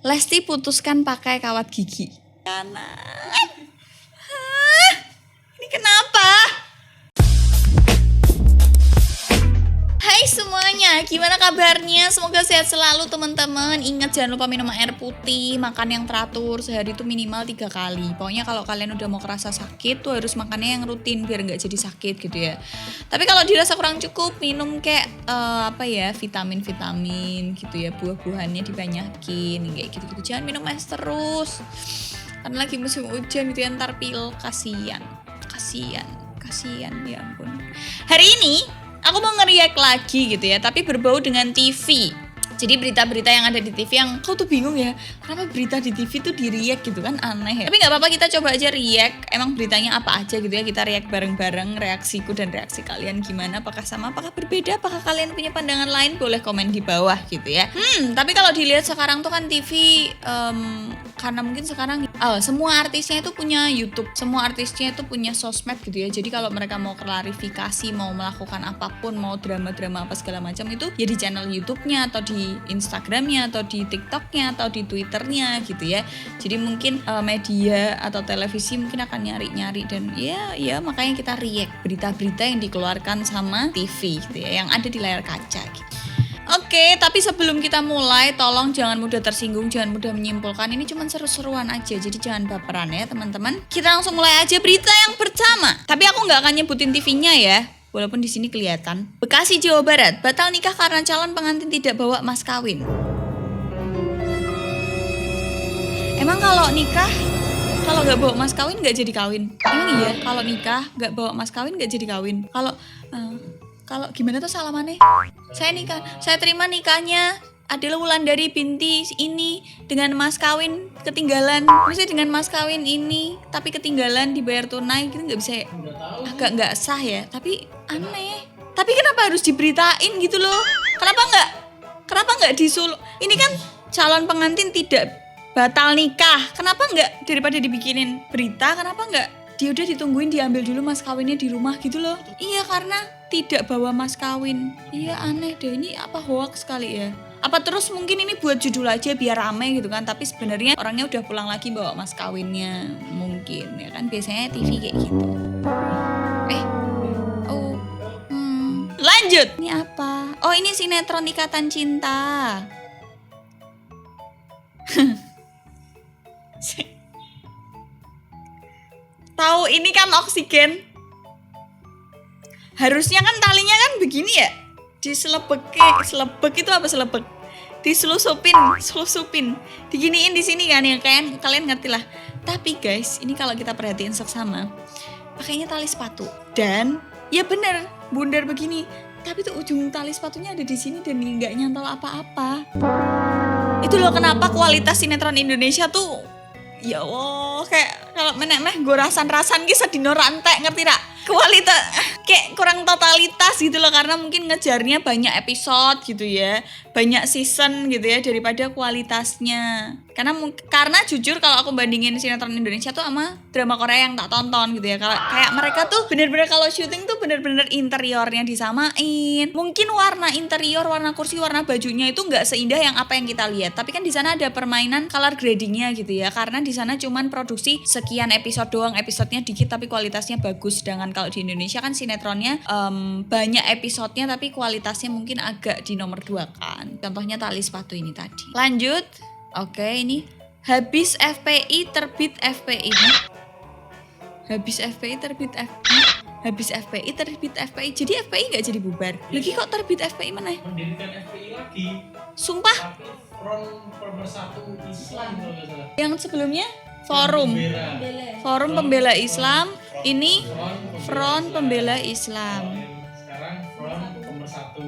Lesti putuskan pakai kawat gigi. Karena ini kenapa? Hai semuanya, gimana kabarnya? Semoga sehat selalu teman-teman. Ingat jangan lupa minum air putih, makan yang teratur, sehari itu minimal 3 kali. Pokoknya kalau kalian udah mau kerasa sakit tuh harus makannya yang rutin biar nggak jadi sakit gitu ya. Tapi kalau dirasa kurang cukup, minum kayak vitamin-vitamin gitu ya, buah-buahannya dibanyakin kayak gitu-gitu. Jangan minum es terus. Karena lagi musim hujan gitu ya, ntar pil, kasihan ya ampun. Hari ini aku mau nge-react lagi gitu ya, tapi berbau dengan TV. Jadi berita-berita yang ada di TV yang kau tuh bingung ya, kenapa berita di TV tuh di-react gitu kan, aneh ya. Tapi gak apa-apa, kita coba aja react, emang beritanya apa aja gitu ya. Kita react bareng-bareng, reaksiku dan reaksi kalian gimana, apakah sama, apakah berbeda, apakah kalian punya pandangan lain, boleh komen di bawah gitu ya. Tapi kalau dilihat sekarang tuh kan TV, karena mungkin sekarang semua artisnya itu punya YouTube, semua artisnya itu punya sosmed gitu ya. Jadi kalau mereka mau klarifikasi, mau melakukan apapun, mau drama-drama apa segala macam itu ya di channel YouTube-nya atau di Instagram-nya atau di TikTok-nya atau di Twitter-nya gitu ya. Jadi mungkin media atau televisi mungkin akan nyari-nyari dan ya makanya kita react berita-berita yang dikeluarkan sama TV gitu ya, yang ada di layar kaca gitu. Oke, tapi sebelum kita mulai, tolong jangan mudah tersinggung, jangan mudah menyimpulkan. Ini cuma seru-seruan aja, jadi jangan baperan ya teman-teman. Kita langsung mulai aja berita yang pertama. Tapi aku nggak akan nyebutin TV-nya ya, walaupun di sini kelihatan. Bekasi, Jawa Barat, batal nikah karena calon pengantin tidak bawa mas kawin. Emang kalau nikah, kalau nggak bawa mas kawin nggak jadi kawin? Emang iya, kalau nikah nggak bawa mas kawin nggak jadi kawin? Kalau gimana tuh salamannya? Saya terima nikahnya adalah Wulandari binti ini dengan mas kawin ketinggalan. Maksudnya dengan mas kawin ini tapi ketinggalan dibayar tunai gitu, nggak bisa ya? Agak nggak sah ya, tapi aneh. Tapi kenapa harus diberitain gitu loh? Kenapa nggak disuruh? Ini kan calon pengantin tidak batal nikah. Kenapa nggak, daripada dibikinin berita, kenapa nggak dia udah ditungguin, diambil dulu mas kawinnya di rumah gitu loh? Iya, karena tidak bawa mas kawin. Iya, aneh deh, ini apa hoax kali ya? Apa terus mungkin ini buat judul aja biar rame gitu kan, tapi sebenarnya orangnya udah pulang lagi bawa mas kawinnya mungkin ya kan, biasanya TV kayak gitu. Lanjut. Ini apa? Oh, ini sinetron Ikatan Cinta. Tahu ini kan oksigen. Harusnya kan talinya kan begini ya. Selebek itu apa selebek? Diselupin. Diginiin di sini kan ya, kalian ngerti lah. Tapi guys, ini kalau kita perhatiin seksama, pakainya tali sepatu. Dan ya bener, bundar begini. Tapi tuh ujung tali sepatunya ada di sini dan nggak nyantol apa-apa. Itu loh kenapa kualitas sinetron Indonesia tuh, ya Allah, kayak kalau menek-menek gue rasan gitu sedino rantek, ngerti tak? Kualitas kayak kurang totalitas gitu loh, karena mungkin ngejarnya banyak episode gitu ya, banyak season gitu ya, daripada kualitasnya. Karena jujur kalau aku bandingin sinetron Indonesia tuh sama drama Korea yang tak tonton gitu ya, kayak mereka tuh bener-bener kalau syuting tuh bener-bener interiornya disamain. Mungkin warna interior, warna kursi, warna bajunya itu nggak seindah yang apa yang kita lihat. Tapi kan di sana ada permainan color gradingnya gitu ya, karena di sana cuman produksi sekian episode doang, episodenya dikit tapi kualitasnya bagus. Sedangkan kalau di Indonesia kan sinetronnya banyak episodenya tapi kualitasnya mungkin agak di nomor 2 kan. Contohnya tali sepatu ini tadi. Lanjut. Oke, ini habis FPI terbit FPI. Habis FPI terbit FPI. Habis FPI terbit FPI. Jadi FPI nggak jadi bubar. Lagi kok terbit FPI mana? Mendirikan FPI lagi. Sumpah. Tapi Front Pemersatu Islam kalau nggak salah. Yang sebelumnya Forum Pembela Islam. Ini Front Pembela Islam. Sekarang Front Pemersatu.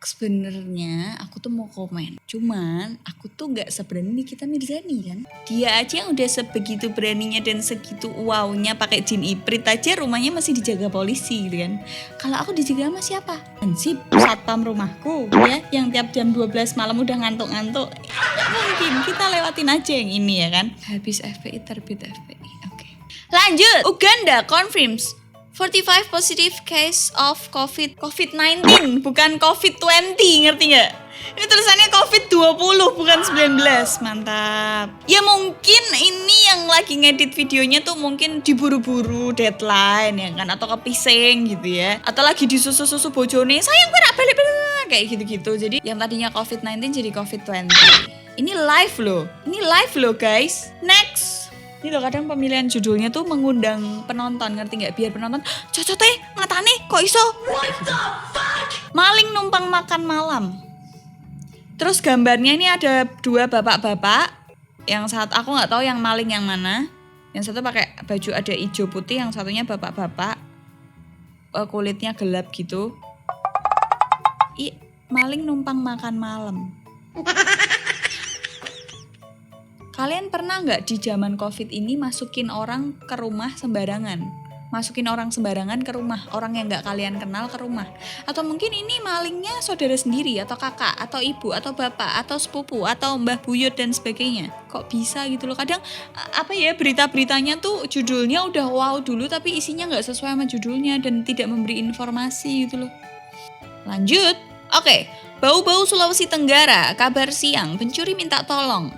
Sebenarnya aku tuh mau komen, cuman aku tuh nggak seberani Nikita Mirzani kan. Dia aja yang udah sebegitu beraninya dan segitu wownya pakai jin iprit aja rumahnya masih dijaga polisi gitu kan. Kalau aku dijaga sama siapa? Ansip, satpam rumahku ya, yang tiap jam 12 malam udah ngantuk-ngantuk. Nggak mungkin, kita lewatin aja yang ini ya kan. Habis FPI terbit FPI. Oke. Lanjut. Uganda confirms 45 positive case of COVID-19, bukan COVID-20, ngerti nggak? Ini tulisannya COVID-20 bukan 19. Mantap. Ya mungkin ini yang lagi ngedit videonya tuh mungkin diburu-buru deadline ya kan, atau kepising gitu ya. Atau lagi disusu-susu bojone, sayang gue nak balik kayak gitu-gitu. Jadi yang tadinya COVID-19 jadi COVID-20. Ini live loh. Ini live loh guys. Next. Ini loh kadang pemilihan judulnya tuh mengundang penonton, ngerti nggak? Biar penonton, cocote matane kok iso? Maling numpang makan malam. Terus gambarnya ini ada 2 bapak-bapak. Yang satu aku nggak tahu yang maling yang mana. Yang satu pakai baju ada hijau putih, yang satunya bapak-bapak kulitnya gelap gitu. Maling numpang makan malam. Kalian pernah nggak di zaman COVID ini masukin orang ke rumah sembarangan? Masukin orang sembarangan ke rumah, orang yang nggak kalian kenal ke rumah. Atau mungkin ini malingnya saudara sendiri, atau kakak, atau ibu, atau bapak, atau sepupu, atau mbah buyut dan sebagainya. Kok bisa gitu loh? Kadang berita-beritanya tuh judulnya udah wow dulu tapi isinya nggak sesuai sama judulnya dan tidak memberi informasi gitu loh. Lanjut. Oke, bau-bau Sulawesi Tenggara, kabar siang, pencuri minta tolong.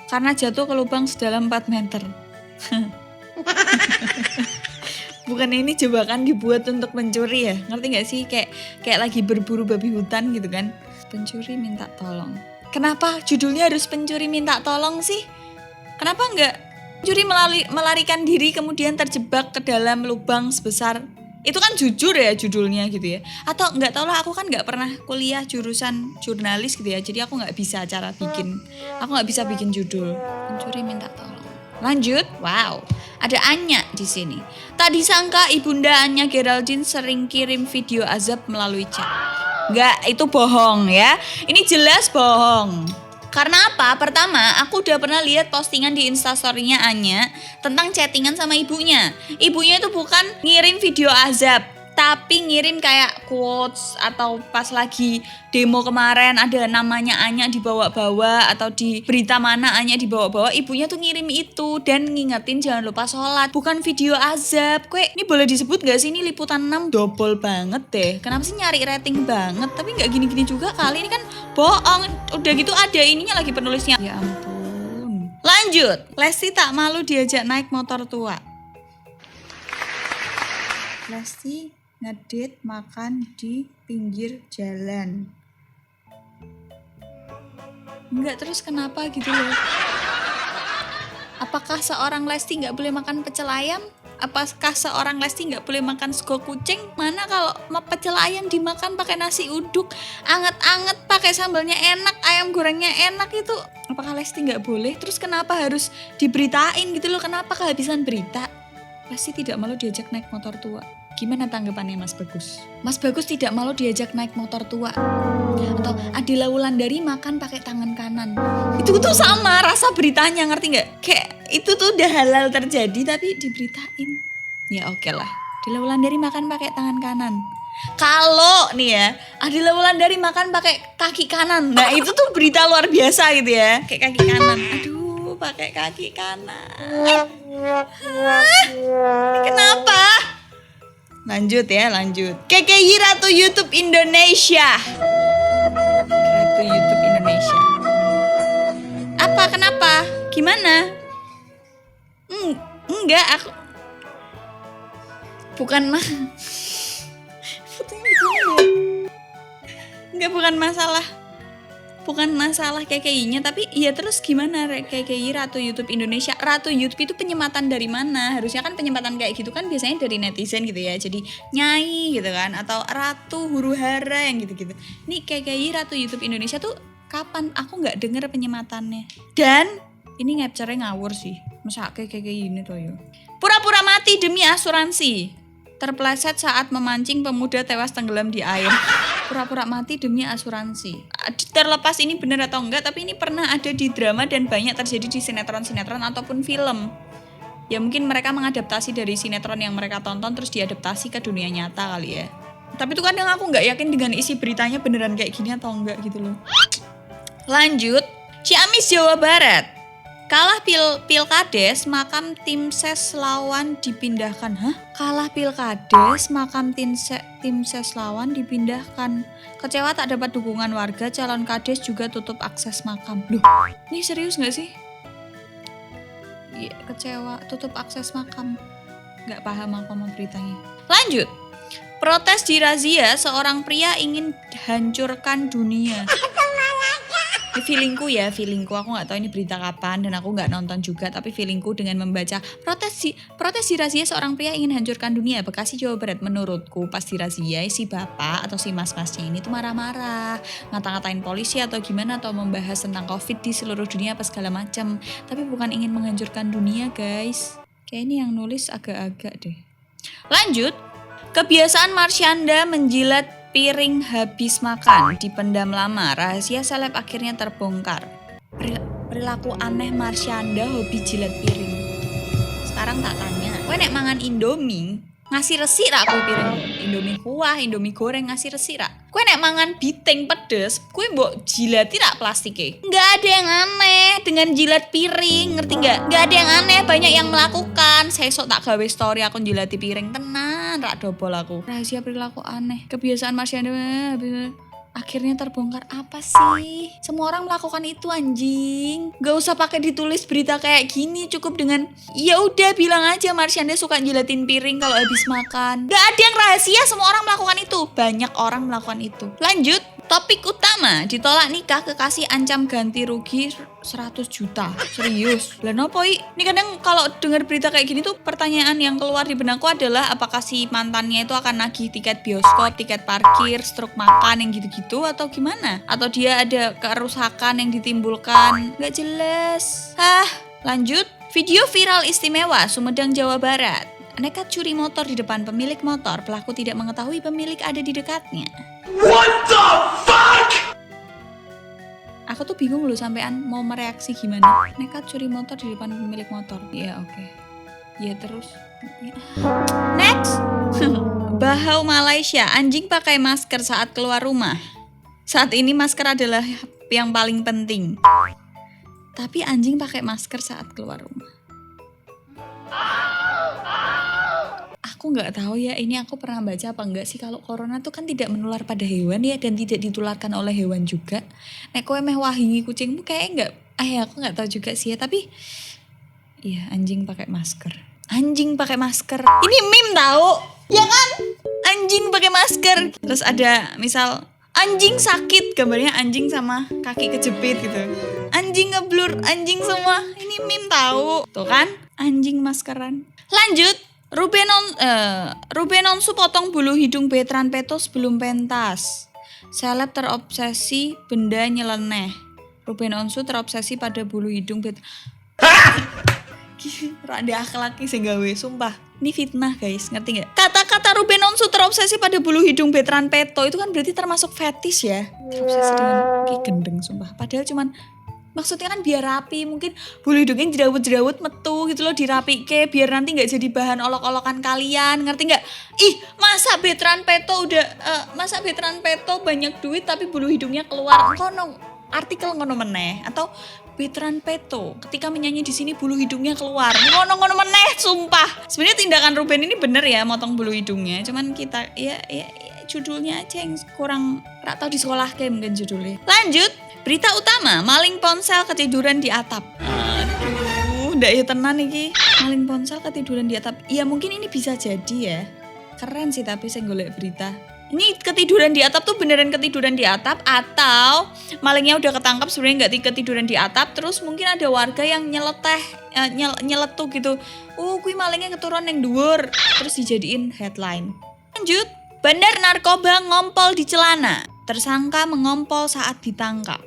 Karena jatuh ke lubang sedalam 4 meter. Bukan ini jebakan dibuat untuk mencuri ya? Ngerti gak sih? Kayak lagi berburu babi hutan gitu kan. Pencuri minta tolong. Kenapa judulnya harus pencuri minta tolong sih? Kenapa enggak pencuri melarikan diri kemudian terjebak ke dalam lubang sebesar, itu kan jujur ya judulnya gitu ya. Atau enggak tahu lah, aku kan enggak pernah kuliah jurusan jurnalis gitu ya. Jadi aku enggak bisa aku enggak bisa bikin judul. Pencuri minta tolong. Lanjut. Wow. Ada Anya di sini. Tadi sangka ibunda Anya Geraldine sering kirim video azab melalui chat. Enggak, itu bohong ya. Ini jelas bohong. Karena apa? Pertama, aku udah pernah lihat postingan di instastory-nya Anya tentang chattingan sama ibunya. Ibunya itu bukan ngirim video azab, tapi ngirim kayak quotes, atau pas lagi demo kemarin ada namanya Anya dibawa-bawa, atau di berita mana Anya dibawa-bawa, ibunya tuh ngirim itu dan ngingetin jangan lupa sholat. Bukan video azab. Ini boleh disebut gak sih ini liputan 6? Double banget deh. Kenapa sih nyari rating banget? Tapi gak gini-gini juga kali, ini kan bohong. Udah gitu ada ininya lagi penulisnya. Ya ampun. Lanjut. Lesti tak malu diajak naik motor tua. Lesti ngedit makan di pinggir jalan. Enggak, terus kenapa gitu loh? Apakah seorang Lesti nggak boleh makan pecel ayam? Apakah seorang Lesti nggak boleh makan sego kucing? Mana kalau pecel ayam dimakan pakai nasi uduk, anget-anget, pakai sambalnya enak, ayam gorengnya enak itu. Apakah Lesti nggak boleh? Terus kenapa harus diberitain gitu loh? Kenapa kehabisan berita? Lesti tidak malu diajak naik motor tua. Gimana tanggapannya Mas Bagus? Mas Bagus tidak malu diajak naik motor tua. Atau Adila Wulandari makan pakai tangan kanan. Itu tuh sama rasa beritanya, ngerti nggak? Kayak itu tuh udah halal terjadi tapi diberitain. Ya oke lah. Adila Wulandari makan pakai tangan kanan. Kalau nih ya, Adila Wulandari makan pakai kaki kanan. Nah itu tuh berita luar biasa gitu ya. Kayak kaki kanan. Aduh, pakai kaki kanan. Kenapa? Lanjut ya, lanjut. KKI Ratu YouTube Indonesia. Ratu YouTube Indonesia. Apa? Kenapa? Gimana? Enggak, aku bukan enggak, bukan masalah KKI-nya, tapi ya terus gimana KKI Ratu YouTube Indonesia? Ratu YouTube itu penyematan dari mana? Harusnya kan penyematan kayak gitu kan biasanya dari netizen gitu ya. Jadi Nyai gitu kan, atau Ratu Huru Hara yang gitu-gitu. Ini KKI Ratu YouTube Indonesia tuh kapan? Aku nggak denger penyematannya. Dan ini capture-nya ngawur sih. Masa KKI ini tuh ya. Pura-pura mati demi asuransi. Terpleset saat memancing pemuda tewas tenggelam di air. Pura-pura mati demi asuransi. Terlepas ini benar atau enggak, tapi ini pernah ada di drama dan banyak terjadi di sinetron-sinetron ataupun film. Ya mungkin mereka mengadaptasi dari sinetron yang mereka tonton terus diadaptasi ke dunia nyata kali ya. Tapi itu kadang aku nggak yakin dengan isi beritanya beneran kayak gini atau enggak gitu loh. Lanjut, Ciamis Jawa Barat. Kalah pilkades, makam tim ses lawan dipindahkan. Hah? Kalah pilkades, makam tim ses lawan dipindahkan. Kecewa tak dapat dukungan warga, calon kades juga tutup akses makam. Loh, ini serius gak sih? Iya, kecewa, tutup akses makam. Gak paham aku sama beritanya. Lanjut. Protes di razia, seorang pria ingin hancurkan dunia. Feelingku, aku nggak tahu ini berita kapan dan aku nggak nonton juga, tapi feelingku dengan membaca protes di razia seorang pria ingin hancurkan dunia Bekasi Jawa Barat, menurutku pas di razia si bapak atau si mas-masnya ini tuh marah-marah, ngata-ngatain polisi atau gimana, atau membahas tentang covid di seluruh dunia apa segala macam, tapi bukan ingin menghancurkan dunia guys. Kayak ini yang nulis agak-agak deh. Lanjut, kebiasaan Marsyanda menjilat piring habis makan dipendam lama, rahasia seleb akhirnya terbongkar. Perilaku aneh Marsyanda hobi jilat piring. Sekarang tak tanya, kowe nek mangan Indomie ngasih resik rak kowe piring? Indomie kuah, Indomie goreng ngasih resik rak? Kowe nek mangan biting pedes, kowe mbok jilati rak plastike? Nggak ada yang aneh dengan jilat piring, ngerti nggak? Nggak ada yang aneh, banyak yang melakukan. Saya sok tak gawe story aku jilati piring, tenan rak dobol aku. Rahasia perilaku aneh, kebiasaan Marsyanda akhirnya terbongkar. Apa sih? Semua orang melakukan itu anjing. Gak usah pakai ditulis berita kayak gini, cukup dengan ya udah bilang aja Marsyanda suka jilatin piring kalau habis makan. Gak ada yang rahasia, semua orang melakukan itu. Banyak orang melakukan itu. Lanjut, topik utama, ditolak nikah kekasih ancam ganti rugi 100 juta. Serius? Lah nopo ini kadang kalau dengar berita kayak gini tuh pertanyaan yang keluar di benakku adalah apakah si mantannya itu akan nagih tiket bioskop, tiket parkir, struk makan yang gitu-gitu atau gimana? Atau dia ada kerusakan yang ditimbulkan? Gak jelas. Lanjut, video viral istimewa Sumedang Jawa Barat. Nekat curi motor di depan pemilik motor, pelaku tidak mengetahui pemilik ada di dekatnya. What the fuck? Aku tuh bingung loh sampean mau mereaksi gimana. Nekat curi motor di depan pemilik motor. Ya oke. Ya terus. Ya. Next. Bahau Malaysia, anjing pakai masker saat keluar rumah. Saat ini masker adalah yang paling penting. Tapi anjing pakai masker saat keluar rumah. Aku nggak tahu ya, ini aku pernah baca apa enggak sih, kalau corona tuh kan tidak menular pada hewan ya, dan tidak ditularkan oleh hewan juga. Nek kowe meh wahingi kucingmu kayak enggak, aku nggak tahu juga sih ya, tapi iya anjing pakai masker. Anjing pakai masker. Ini meme tahu, ya kan? Anjing pakai masker. Terus ada misal anjing sakit, gambarnya anjing sama kaki kejepit gitu. Anjing ngeblur, anjing semua. Ini meme tahu. Tuh kan? Anjing maskeran. Lanjut. Ruben Onsu potong bulu hidung Betran Peto sebelum pentas. Seleb terobsesi benda nyeleneh. Ruben Onsu terobsesi pada bulu hidung Betran. Rada akhlaki sing gawe, sumpah. Ini fitnah guys, ngerti gak? Kata-kata Ruben Onsu terobsesi pada bulu hidung Betran Peto itu kan berarti termasuk fetish ya. Terobsesi dengan gendeng, sumpah. Padahal cuman maksudnya kan biar rapi, mungkin bulu hidungnya jerawat-jerawat metu gitu loh, dirapike biar nanti nggak jadi bahan olok-olokan kalian, ngerti nggak? Masa Betran Peto banyak duit tapi bulu hidungnya keluar, kono artikel ngono meneh, atau Betran Peto ketika menyanyi di sini bulu hidungnya keluar, ngono meneh, sumpah. Sebenarnya tindakan Ruben ini bener ya, motong bulu hidungnya, cuman kita ya judulnya aja yang kurang, rak tau di sekolah kayak mungkin judulnya. Lanjut. Berita utama, maling ponsel ketiduran di atap. Aduh, ndak ya tenan iki. Maling ponsel ketiduran di atap. Ya mungkin ini bisa jadi ya. Keren sih tapi saya golek berita. Ini ketiduran di atap tuh beneran ketiduran di atap, atau malingnya udah ketangkap sebenarnya nggak ketiduran di atap, terus mungkin ada warga yang nyeletuk gitu. Kui malingnya keturun yang dhuwur, terus dijadiin headline. Lanjut, bandar narkoba ngompol di celana. Tersangka mengompol saat ditangkap.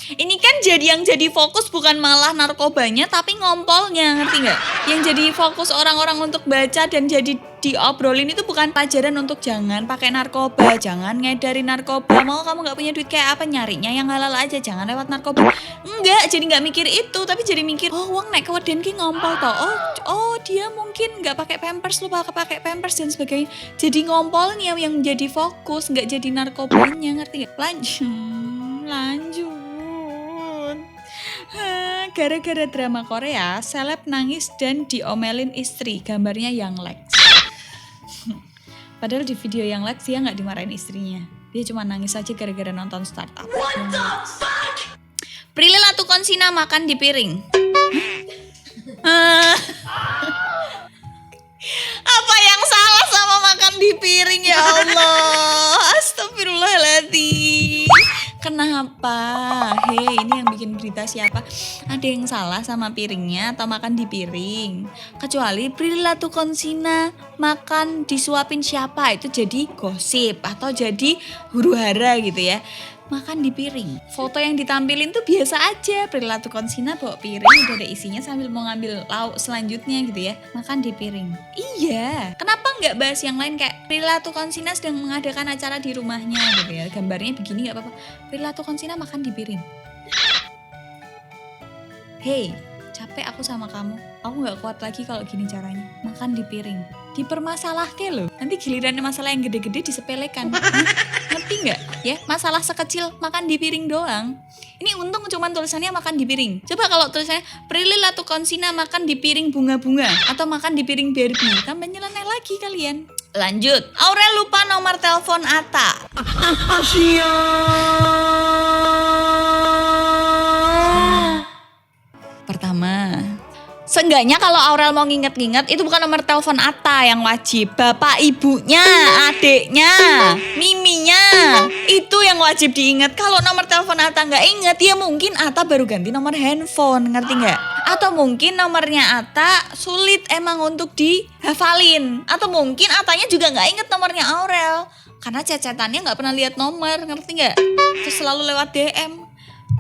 Ini kan yang jadi fokus bukan malah narkobanya tapi ngompolnya, ngerti nggak? Yang jadi fokus orang-orang untuk baca dan jadi diobrolin itu bukan pelajaran untuk jangan pakai narkoba, jangan ngedarin narkoba. Mau kamu nggak punya duit kayak apa, nyarinya yang halal aja, jangan lewat narkoba. Enggak, jadi nggak mikir itu, tapi jadi mikir, wong nek keweden ki ngompol toh. Oh dia mungkin nggak pakai pampers, lupa pakai pampers dan sebagainya. Jadi ngompolnya yang jadi fokus, nggak jadi narkobanya, ngerti nggak? Lanjut. gara-gara drama Korea, seleb nangis dan diomelin istri. Gambarnya Yang Lex. Padahal di video Yang Lex dia nggak dimarahin istrinya. Dia cuma nangis aja gara-gara nonton startup. Prilly Latuconsina makan di piring. Apa yang salah sama makan di piring ya Allah? Astagfirullahaladzim. Kenapa? Hei, ini yang bikin berita siapa? Ada yang salah sama piringnya atau makan di piring? Kecuali Prilly Latuconsina makan disuapin siapa, itu jadi gosip atau jadi huru-hara gitu ya. Makan di piring. Foto yang ditampilin tuh biasa aja. Prilly Latuconsina bawa piring udah ada isinya sambil mau ngambil lauk selanjutnya gitu ya. Makan di piring. Iya. Kenapa nggak bahas yang lain kayak Prilly Latuconsina sedang mengadakan acara di rumahnya gitu ya. Gambarnya begini nggak apa-apa. Prilly Latuconsina makan di piring. Hey, capek aku sama kamu. Aku nggak kuat lagi kalau gini caranya. Makan di piring. Dipermasalahke loh. Nanti gilirannya masalah yang gede-gede disepelekan. Ngerti nggak? Ya, masalah sekecil makan di piring doang. Ini untung cuma tulisannya makan di piring. Coba kalau tulisannya Prilly Latuconsina makan di piring bunga-bunga atau makan di piring Barbie, tambah nyeleneh lagi kalian. Lanjut. Aurel lupa nomor telepon Atta. Pertama, seenggaknya kalau Aurel mau nginget-nginget, itu bukan nomor telepon Atta yang wajib. Bapak ibunya, adiknya, miminya, itu yang wajib diingat. Kalau nomor telepon Atta nggak inget, ya mungkin Atta baru ganti nomor handphone, ngerti nggak? Atau mungkin nomornya Atta sulit emang untuk dihafalin. Atau mungkin Attanya juga nggak inget nomornya Aurel. Karena cecetannya nggak pernah lihat nomor, ngerti nggak? Terus selalu lewat DM.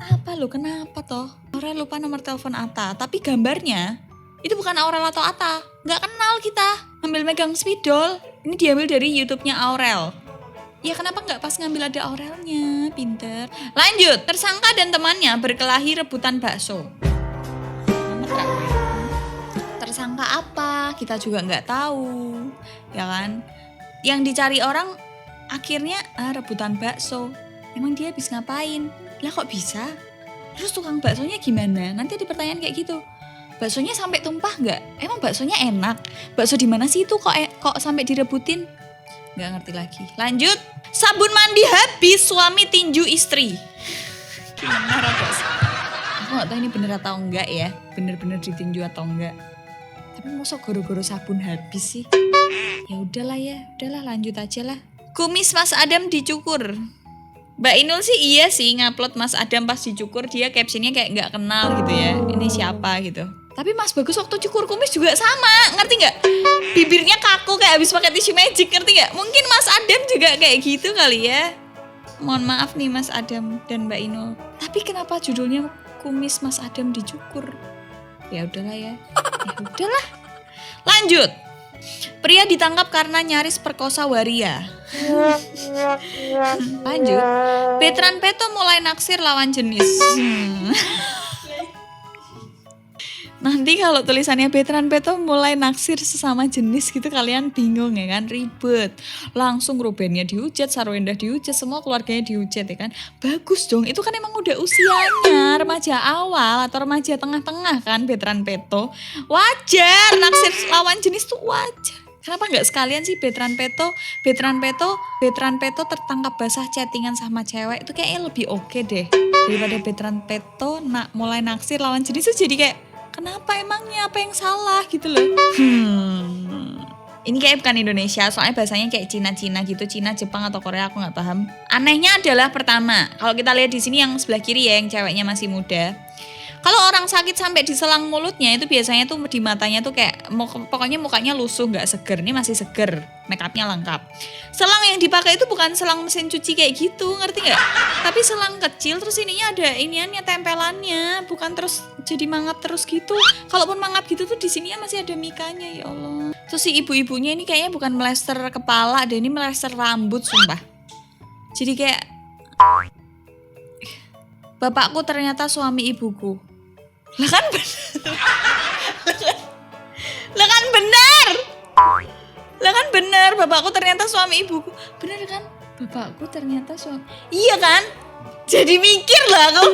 Apa lo, kenapa toh? Aurel lupa nomor telepon Atta, tapi gambarnya itu bukan Aurel atau Atta. Nggak kenal kita. Ambil megang spidol. Ini diambil dari YouTube-nya Aurel. Ya kenapa nggak pas ngambil ada Aurelnya? Pinter. Lanjut. Tersangka dan temannya berkelahi rebutan bakso. Tersangka apa? Kita juga nggak tahu. Ya kan? Yang dicari orang akhirnya rebutan bakso. Emang dia habis ngapain? Lah kok bisa? Terus tukang baksonya gimana? Nanti ada pertanyaan kayak gitu. Baksonya sampai tumpah nggak? Emang baksonya enak? Bakso di mana sih itu kok sampai direbutin? Nggak ngerti lagi. Lanjut. Sabun mandi habis, suami tinju istri. Gimana bos? Aku nggak tahu ini bener atau enggak ya. Bener-bener ditinju atau enggak. Tapi masa goro-goro sabun habis sih? Ya udahlah lanjut aja lah. Kumis Mas Adam dicukur. Mbak Inul sih iya sih ngupload Mas Adam pas dicukur, dia captionnya kayak nggak kenal gitu ya, ini siapa gitu. Tapi Mas Bagus waktu cukur kumis juga sama, ngerti nggak? Bibirnya kaku kayak habis pakai tisu magic, ngerti nggak? Mungkin Mas Adam juga kayak gitu kali ya. Mohon maaf nih Mas Adam dan Mbak Inul. Tapi kenapa judulnya kumis Mas Adam dicukur? Ya udahlah ya. Ya udahlah. Lanjut. Pria ditangkap karena nyaris perkosa waria. Lanjut. Betran Peto mulai naksir lawan jenis. Nanti kalau tulisannya Betran Peto mulai naksir sesama jenis gitu kalian bingung ya kan, ribet. Langsung Rubennya dihujat, Sarwenda dihujat, semua keluarganya dihujat ya kan. Bagus dong, itu kan emang udah usianya remaja awal atau remaja tengah-tengah kan Betran Peto. Wajar, naksir lawan jenis tuh wajar. Kenapa nggak sekalian sih Betran Peto tertangkap basah chattingan sama cewek, itu kayaknya lebih oke deh. Daripada Betran Peto mulai naksir lawan jenis tuh jadi kayak kenapa emangnya, apa yang salah gitu loh. Ini kayak bukan Indonesia, soalnya bahasanya kayak Cina-Cina gitu, Cina, Jepang atau Korea, aku nggak paham. Anehnya adalah pertama, kalau kita lihat di sini yang sebelah kiri ya, yang ceweknya masih muda. Kalau orang sakit sampai diselang mulutnya itu biasanya tuh di matanya tuh kayak pokoknya mukanya lusuh, nggak seger. Ini masih seger, make upnya lengkap. Selang yang dipakai itu bukan selang mesin cuci kayak gitu, ngerti nggak? Tapi selang kecil terus ininya ada iniannya, tempelannya, bukan terus jadi mangap terus gitu. Kalaupun mangap gitu tuh di sininya masih ada mikanya, ya Allah. Terus si ibu-ibunya ini kayaknya bukan melester kepala, deh ini melester rambut sumpah. Jadi kayak bapakku ternyata suami ibuku. Lah kan bener. Bapakku ternyata suami ibuku. Bener kan? Bapakku ternyata suami. Iya kan? Jadi mikir lah aku.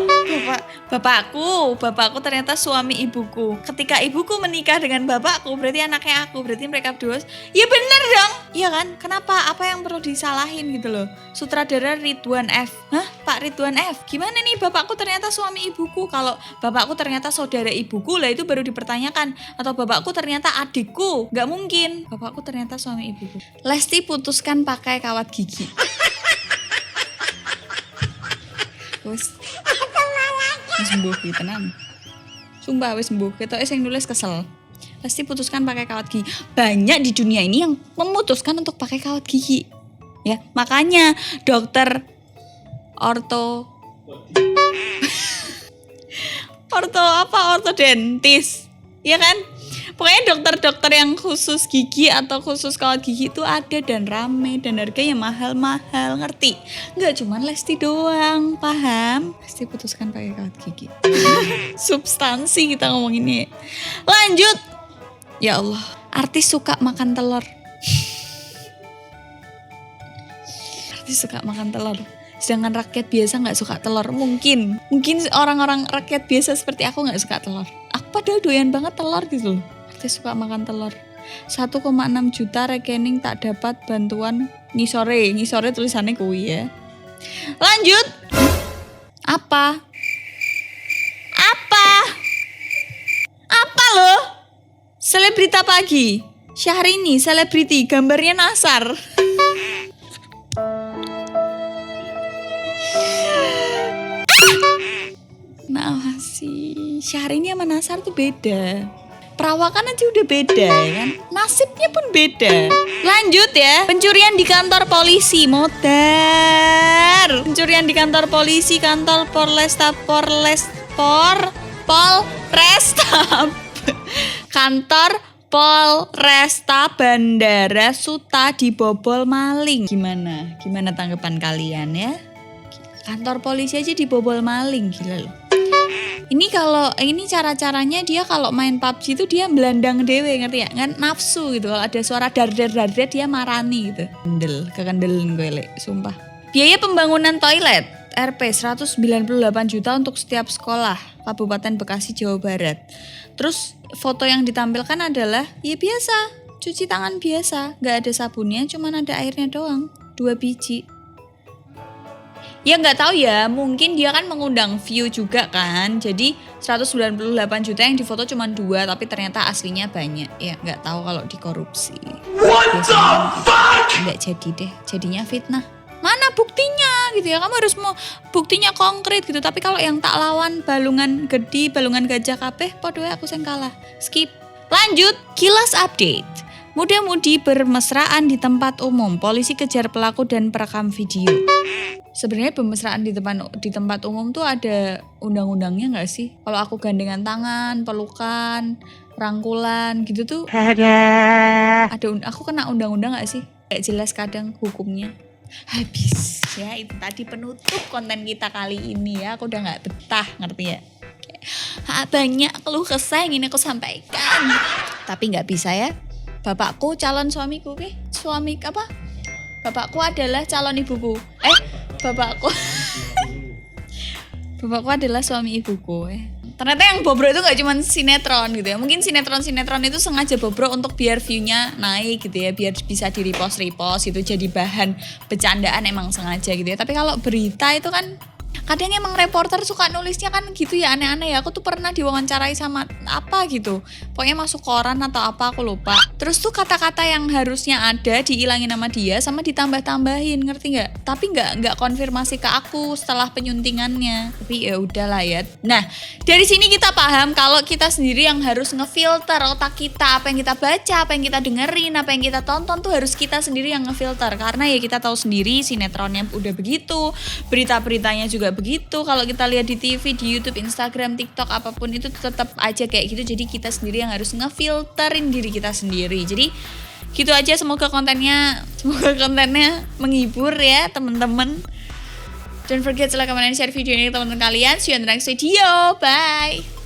Bapakku ternyata suami ibuku. Ketika ibuku menikah dengan bapakku, berarti anaknya aku, berarti mereka berdua. Ya bener dong. Iya kan? Kenapa? Apa yang perlu disalahin gitu loh? Sutradara Ridwan F. Hah? Pak Ridwan F. Gimana nih bapakku ternyata suami ibuku? Kalau bapakku ternyata saudara ibuku lah itu baru dipertanyakan. Atau bapakku ternyata adikku? Gak mungkin. Bapakku ternyata suami ibuku. Lesti putuskan pakai kawat gigi. Wes sembuh gitu tenang. Sumpah wes sembuh. Ketoke sing nulis kesel. Pasti putuskan pakai kawat gigi. Banyak di dunia ini yang memutuskan untuk pakai kawat gigi. Ya, makanya dokter ortodontis. Ya kan? Pokoknya dokter-dokter yang khusus gigi atau khusus kawat gigi itu ada dan rame dan harganya mahal-mahal, ngerti? Nggak cuma Lesti doang, paham? Lesti putuskan pakai kawat gigi. Substansi kita ngomonginnya. Lanjut. Ya Allah, artis suka makan telur. Artis suka makan telur. Sedangkan rakyat biasa nggak suka telur. Mungkin orang-orang rakyat biasa seperti aku nggak suka telur. Aku padahal doyan banget telur gitu loh. Artis suka makan telur. 1,6 juta rekening tak dapat bantuan ngisore tulisannya kuwi ya. Lanjut. Apa loh? Selebrita pagi. Syahrini selebriti, gambarnya Nasar. Nah sih, Syahrini sama Nasar tuh beda. Perawakan aja udah beda ya kan. Nasibnya pun beda. Lanjut ya. Pencurian di kantor polisi. Modar. Pencurian di kantor polisi. Kantor Polresta Kantor Polresta Bandara Suta dibobol maling. Gimana tanggapan kalian ya? Kantor polisi aja dibobol maling, gila loh. Ini cara-caranya dia kalau main PUBG itu dia belandang dewe, ngerti ya? Kan nafsu gitu. Kalau ada suara dar-dar dia marani gitu. Kekendelan gue lek, sumpah. Biaya pembangunan toilet Rp 198 juta untuk setiap sekolah Kabupaten Bekasi, Jawa Barat. Terus foto yang ditampilkan adalah ya biasa, cuci tangan biasa, nggak ada sabunnya, cuman ada airnya doang, 2 biji. Ya nggak tahu ya, mungkin dia kan mengundang view juga kan. Jadi 198 juta yang difoto cuma 2, tapi ternyata aslinya banyak. Ya nggak tahu kalau dikorupsi. What the fuck? Nggak jadi deh, jadinya fitnah. Mana buktinya gitu ya, kamu harus mau buktinya konkret gitu. Tapi kalau yang tak lawan balungan gede, balungan gajah kabeh, podoe aku sing kalah. Skip. Lanjut, kilas update. Muda-mudi bermesraan di tempat umum, polisi kejar pelaku dan perekam video. Sebenarnya bermesraan di tempat umum tuh ada undang-undangnya nggak sih? Kalau aku gandengan tangan, pelukan, rangkulan gitu tuh aku kena undang-undang nggak sih? Gak jelas kadang hukumnya. Habis ya, itu tadi penutup konten kita kali ini ya. Aku udah nggak betah, ngerti ya? Banyak keluh kesah yang ingin aku sampaikan, tapi nggak bisa ya. Bapakku calon suamiku, Bapakku adalah calon ibuku. Bapakku adalah suami ibuku. Ternyata yang bobrok itu gak cuma sinetron gitu ya. Mungkin sinetron itu sengaja bobrok untuk biar view-nya naik gitu ya. Biar bisa di repost gitu. Jadi bahan bercandaan emang sengaja gitu ya. Tapi kalau berita itu kan kadang emang reporter suka nulisnya kan gitu ya, aneh-aneh ya. Aku tuh pernah diwawancarai sama apa gitu, pokoknya masuk koran atau apa aku lupa. Terus tuh kata-kata yang harusnya ada dihilangin sama dia sama ditambah-tambahin, ngerti nggak? Tapi nggak konfirmasi ke aku setelah penyuntingannya. Tapi ya udahlah ya. Nah dari sini kita paham kalau kita sendiri yang harus ngefilter otak kita, apa yang kita baca, apa yang kita dengerin, apa yang kita tonton tuh harus kita sendiri yang ngefilter. Karena ya kita tahu sendiri sinetronnya udah begitu, berita-beritanya juga begitu. Kalau kita lihat di TV, di YouTube, Instagram, TikTok, apapun itu tetap aja kayak gitu. Jadi kita sendiri yang harus ngefilterin diri kita sendiri. Jadi gitu aja, semoga kontennya menghibur ya teman-teman. Don't forget to like, comment, and share video ini ke teman-teman kalian. See you on the next video. Bye.